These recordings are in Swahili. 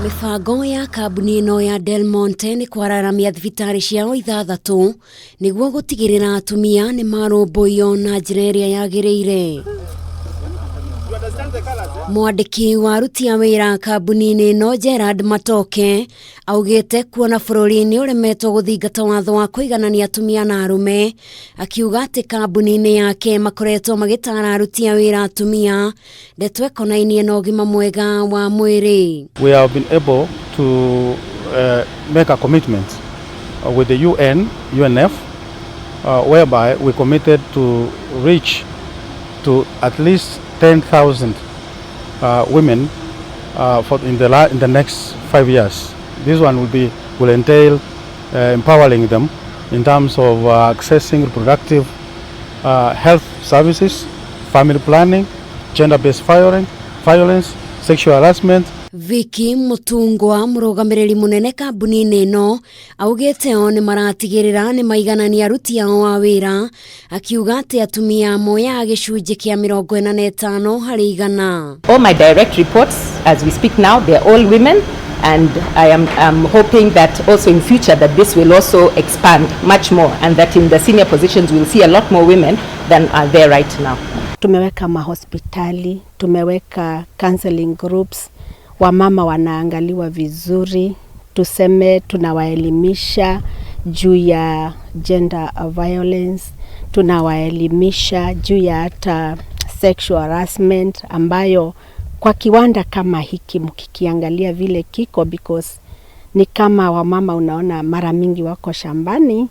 Mibango ya kambuni ino ya Del Monte ni kwararamia thibitari ciao ithathatu niguo gutigirira atumia ni marumbuiyo na njira iria yagiriire. Mwandiki wa aruti a wira kambuni-ini ino Gerard Matoke augite kuona bururi ni uremetwo guthingata watho wa kuiganania atumia na arume, akiuga ati kambuni-ini yake makoretwo magitara aruti a wira atumia ndeto ekonainie na ugima mwega wa mwiri. We have been able to make a commitment with the UNF, whereby we committed to reach to at least 10,000 women in the next 5 years. This one will entail empowering them in terms of accessing reproductive health services, family planning, gender-based violence, sexual harassment. Vicky Mutungwa, murugamiriri munene kambuni-ini ino, augite o ni maratigirira ni maiganania aruti ao a wira, akiuga ati atumia moya gicunji kia 45 hari igana. All my direct reports as we speak now, they are all women, and I am hoping that also in future that this will also expand much more, and that in the senior positions we'll see a lot more women than are there right now. Tumeweka mahospitali, tumeweka counseling groups, wamama wanaangaliwa vizuri, tuseme tunawaelimisha juu ya gender violence, tunawaelimisha juu ya hata sexual harassment ambayo kwa kiwanda kama hiki mkikiangalia vile kiko, because ni kama wamama unaona mara mingi wako shambani,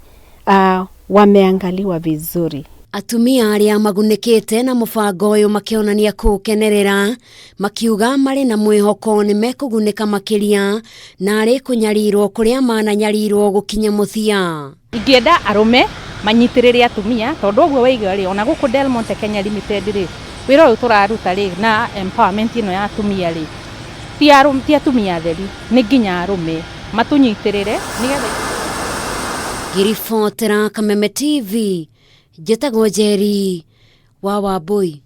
wameangaliwa vizuri. Atumia aria magunikite na mubango uyu makionania kukenerera, makiuga mari na mwihoko ni mekugunika makiria na ari kunyarirwo kuria mananyarirwo gukinya muthia. Ingienda arume manyitirire atumia tondu ogwo weiga ri ona guku Del Monte Kenya Limited ri wira uyu turaruta ri na empowerment ino ya atumia ri ti atumia theri ni nginya arume matunyitirire nigetha. Giribotera Kameme TV, Njĩtagwo Njeri wa Wambui.